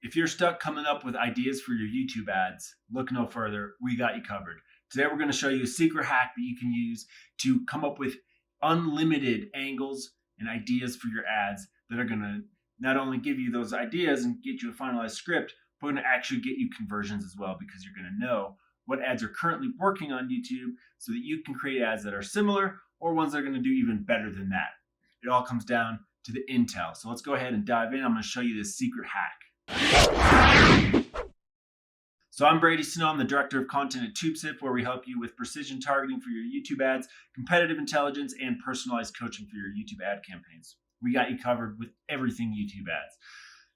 If you're stuck coming up with ideas for your YouTube ads, look no further. We got you covered. Today, we're going to show you a secret hack that you can use to come up with unlimited angles and ideas for your ads that are going to not only give you those ideas and get you a finalized script, but going to actually get you conversions as well, because you're going to know what ads are currently working on YouTube so that you can create ads that are similar or ones that are going to do even better than that. It all comes down to the intel. So let's go ahead and dive in. I'm going to show you this secret hack. So I'm Brady Snow. I'm the director of content at TubeSift, where we help you with precision targeting for your YouTube ads, competitive intelligence, and personalized coaching for your YouTube ad campaigns. We got you covered with everything YouTube ads.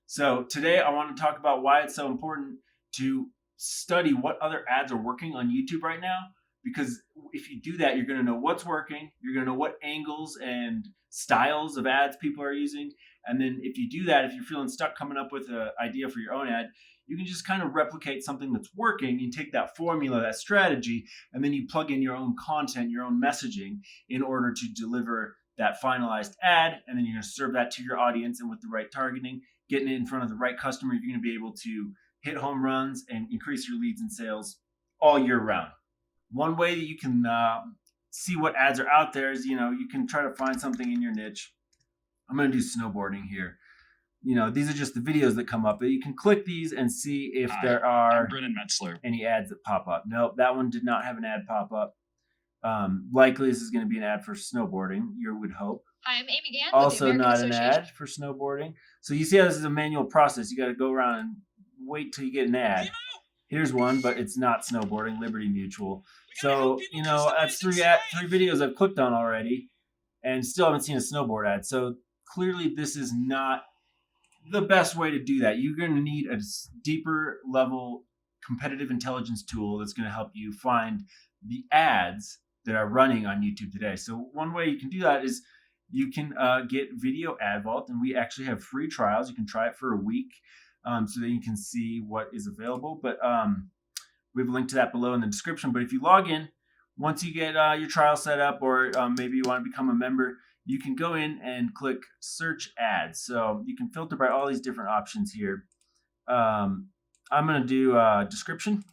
So today I want to talk about why it's so important to study what other ads are working on YouTube right now. Because if you do that, you're going to know what's working. You're going to know what angles and styles of ads people are using. And then if you do that, if you're feeling stuck coming up with an idea for your own ad, you can just kind of replicate something that's working. You take that formula, that strategy, and then you plug in your own content, your own messaging in order to deliver that finalized ad. And then you're going to serve that to your audience, and with the right targeting, getting it in front of the right customer, you're going to be able to hit home runs and increase your leads and sales all year round. One way that you can see what ads are out there is, you can try to find something in your niche. I'm going to do snowboarding here. These are just the videos that come up. But you can click these and see if there are any ads that pop up. Nope, that one did not have an ad pop up. Likely this is going to be an ad for snowboarding, you would hope. Hi, I'm Amy Gann. Also not an ad for snowboarding. So you see how this is a manual process. You got to go around and wait till you get an ad. Here's one, but it's not snowboarding, Liberty Mutual. So, that's three videos I've clicked on already and still haven't seen a snowboard ad. So clearly this is not the best way to do that. You're going to need a deeper level competitive intelligence tool that's going to help you find the ads that are running on YouTube today. So one way you can do that is you can get Video Ad Vault, and we actually have free trials. You can try it for a week so that you can see what is available. But we have a link to that below in the description. But if you log in, once you get your trial set up, or maybe you want to become a member, you can go in and click Search Ads. So you can filter by all these different options here. I'm going to do description,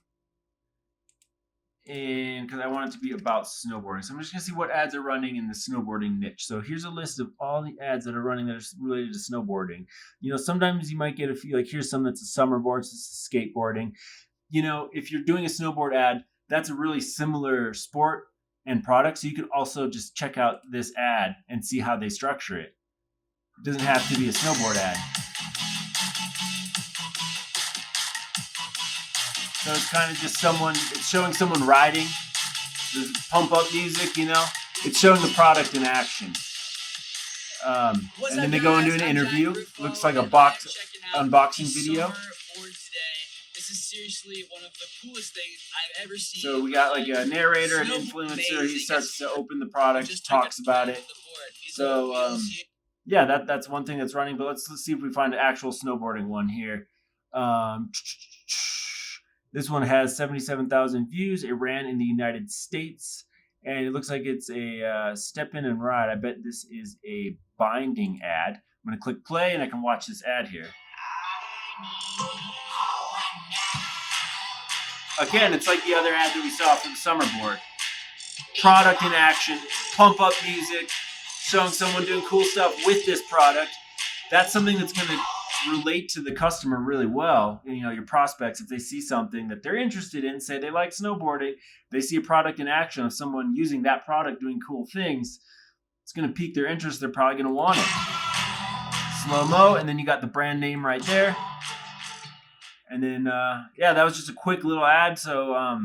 and because I want it to be about snowboarding. So I'm just going to see what ads are running in the snowboarding niche. So here's a list of all the ads that are running that are related to snowboarding. Sometimes you might get a few, like here's some that's a summer board, so this is skateboarding. If you're doing a snowboard ad, that's a really similar sport and product. So you could also just check out this ad and see how they structure it. It doesn't have to be a snowboard ad. So it's kind of just it's showing someone riding. There's pump up music, It's showing the product in action. And then they go into an interview. Looks like a unboxing video. This is seriously one of the coolest things I've ever seen. So we got like a narrator, an influencer. He starts to open the product, talks about it. So yeah, that's one thing that's running. But let's see if we find an actual snowboarding one here. This one has 77,000 views. It ran in the United States, and it looks like it's a step in and ride. I bet this is a binding ad. I'm going to click play, and I can watch this ad here. Again, it's like the other ad that we saw for the summer board. Product in action, pump up music, showing someone doing cool stuff with this product. That's something that's going to relate to the customer really well. Your prospects, if they see something that they're interested in, say they like snowboarding, they see a product in action of someone using that product doing cool things, it's going to pique their interest. They're probably going to want it. Slow-mo, and then you got the brand name right there. And then, that was just a quick little ad. So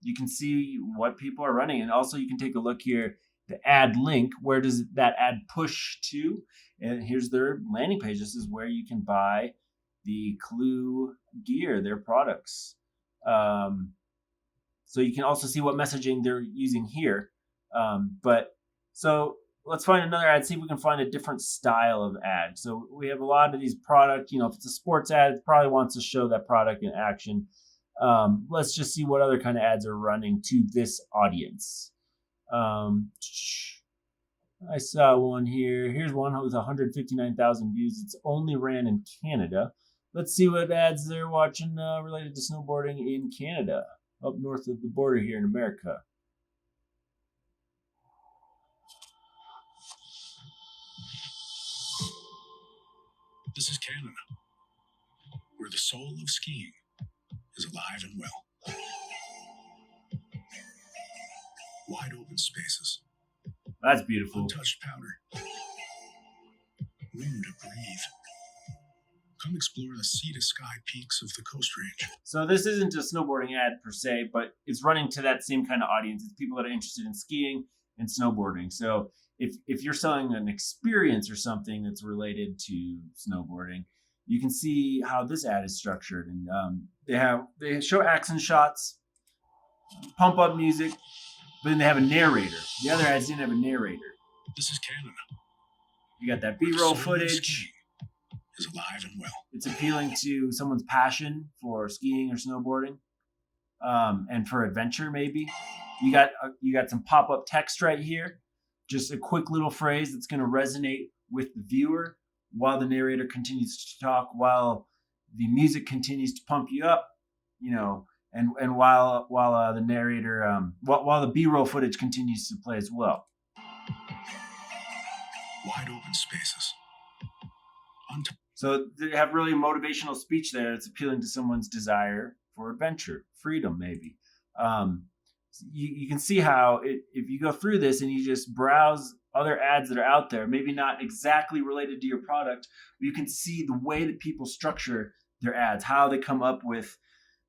you can see what people are running. And also you can take a look here, the ad link. Where does that ad push to? And here's their landing page. This is where you can buy the Clue gear, their products. So you can also see what messaging they're using here. So let's find another ad, see if we can find a different style of ad. So we have a lot of these product, if it's a sports ad, it probably wants to show that product in action. Let's just see what other kind of ads are running to this audience. I saw one here. Here's one with 159,000 views. It's only ran in Canada. Let's see what ads they're watching related to snowboarding in Canada, up north of the border here in America. This is Canada, where the soul of skiing is alive and well. Wide open spaces. That's beautiful. Untouched powder. Room to breathe. Come explore the sea-to-sky peaks of the Coast Range. So this isn't a snowboarding ad per se, but it's running to that same kind of audience. It's people that are interested in skiing and snowboarding. So if you're selling an experience or something that's related to snowboarding, you can see how this ad is structured. And they show action shots, pump up music, but then they have a narrator. The other ads didn't have a narrator. This is Canada. You got that B-roll footage. Is alive and well. It's appealing to someone's passion for skiing or snowboarding, and for adventure maybe. You got some pop-up text right here, just a quick little phrase that's going to resonate with the viewer while the narrator continues to talk, while the music continues to pump you up, and while the narrator while the B-roll footage continues to play as well. Wide open spaces. So they have really motivational speech there. It's appealing to someone's desire for adventure, freedom, maybe. You can see how if you go through this and you just browse other ads that are out there, maybe not exactly related to your product, but you can see the way that people structure their ads, how they come up with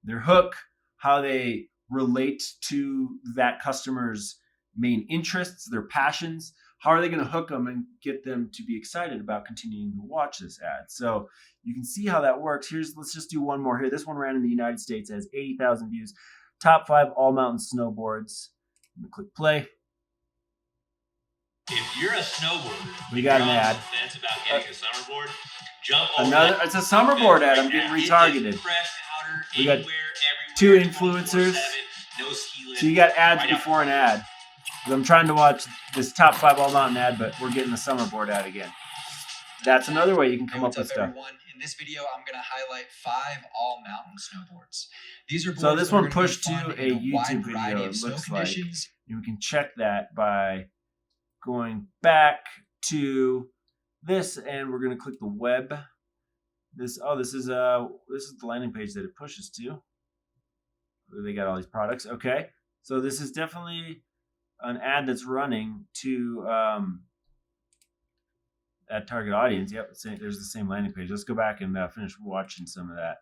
their hook, how they relate to that customer's main interests, their passions. How are they going to hook them and get them to be excited about continuing to watch this ad? So you can see how that works. Let's just do one more here. This one ran in the United States, has 80,000 views. Top 5 all-mountain snowboards. I'm going to click play. If you're a snowboarder, we got an ad. That's about getting a summerboard. Jump over. It's a summerboard ad. I'm getting retargeted. We got 2 influencers. So you got ads before an ad. I'm trying to watch this top 5 all mountain ad, but we're getting the summer board ad again. That's another way you can come up with stuff. Everyone. In this video, I'm going to highlight 5 all mountain snowboards. These are boards so this one that pushed to a YouTube video, it looks like. And we can check that by going back to this, and we're going to click the web. This is the landing page that it pushes to. They got all these products. Okay, so this is definitely an ad that's running to that target audience. Yep, there's the same landing page. Let's go back and finish watching some of that.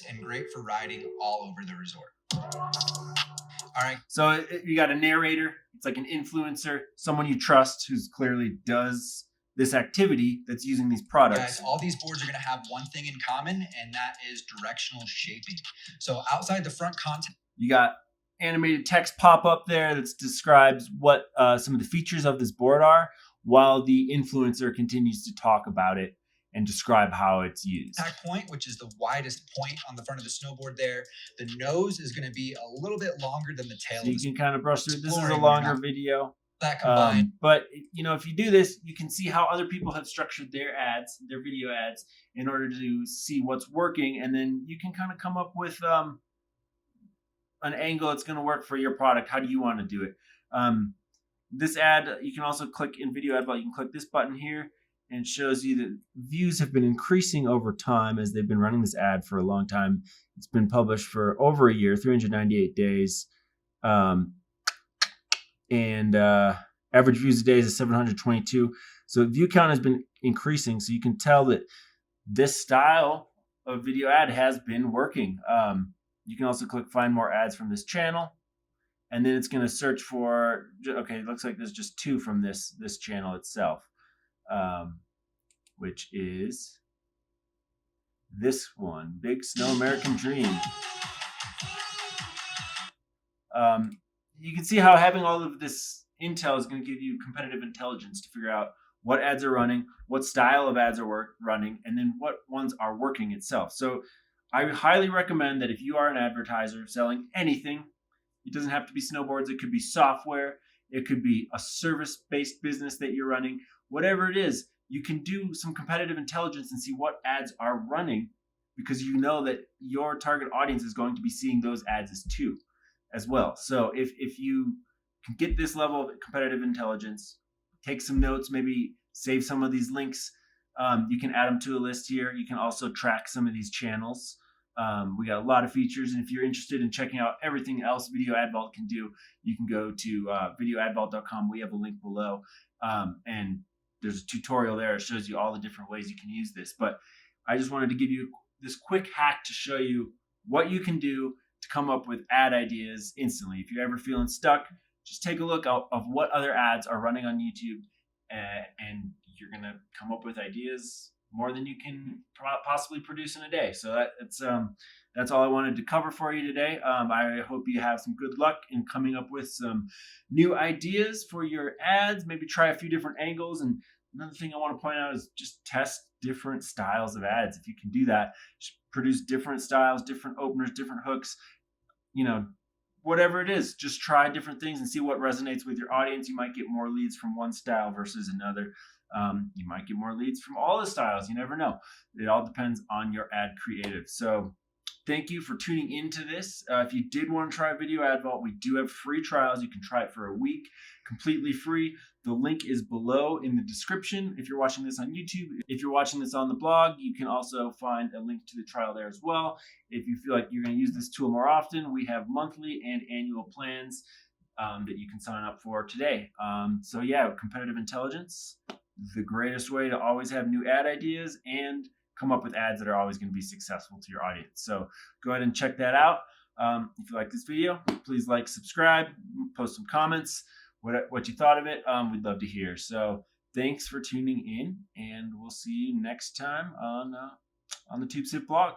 And great for riding all over the resort. All right. So you got a narrator. It's like an influencer, someone you trust who's clearly does this activity that's using these products. Guys, all these boards are going to have one thing in common, and that is directional shaping. So outside the front content, you got animated text pop up there that describes what some of the features of this board are, while the influencer continues to talk about it and describe how it's used. Impact point, which is the widest point on the front of the snowboard there. The nose is going to be a little bit longer than the tail. So you can kind of brush through. This is a longer video. That combined. But if you do this, you can see how other people have structured their ads, their video ads, in order to see what's working, and then you can kind of come up with an angle that's going to work for your product. How do you want to do it? This ad, you can also click in video ad button. You can click this button here, and it shows you that views have been increasing over time as they've been running this ad for a long time. It's been published for over a year, 398 days. And average views a day is 722. So view count has been increasing. So you can tell that this style of video ad has been working. You can also click find more ads from this channel. And then it's going to search for, okay, it looks like there's just 2 from this channel itself, which is this one, Big Snow American Dream. You can see how having all of this intel is going to give you competitive intelligence to figure out what ads are running, what style of ads are running, and then what ones are working itself. So I highly recommend that if you are an advertiser selling anything, it doesn't have to be snowboards. It could be software. It could be a service-based business that you're running. Whatever it is, you can do some competitive intelligence and see what ads are running, because you know that your target audience is going to be seeing those ads as well. So if you can get this level of competitive intelligence, take some notes, maybe save some of these links. You can add them to a list here. You can also track some of these channels. We got a lot of features, and if you're interested in checking out everything else Video Ad Vault can do, you can go to videoadvault.com. We have a link below, and there's a tutorial there. It shows you all the different ways you can use this. But I just wanted to give you this quick hack to show you what you can do to come up with ad ideas instantly. If you're ever feeling stuck, just take a look of what other ads are running on YouTube, and you're going to come up with ideas more than you can possibly produce in a day. So that's all I wanted to cover for you today. I hope you have some good luck in coming up with some new ideas for your ads. Maybe try a few different angles. And another thing I want to point out is just test different styles of ads. If you can do that, just produce different styles, different openers, different hooks, whatever it is, just try different things and see what resonates with your audience. You might get more leads from one style versus another. You might get more leads from all the styles. You never know. It all depends on your ad creative. So thank you for tuning into this. If you did want to try Video Ad Vault, we do have free trials. You can try it for a week, completely free. The link is below in the description if you're watching this on YouTube. If you're watching this on the blog, you can also find a link to the trial there as well. If you feel like you're going to use this tool more often, we have monthly and annual plans that you can sign up for today. So yeah, competitive intelligence, the greatest way to always have new ad ideas and come up with ads that are always going to be successful to your audience. So go ahead and check that out. If you like this video, please like, subscribe, post some comments, what you thought of it. We'd love to hear. So thanks for tuning in, and we'll see you next time on the TubeSift blog.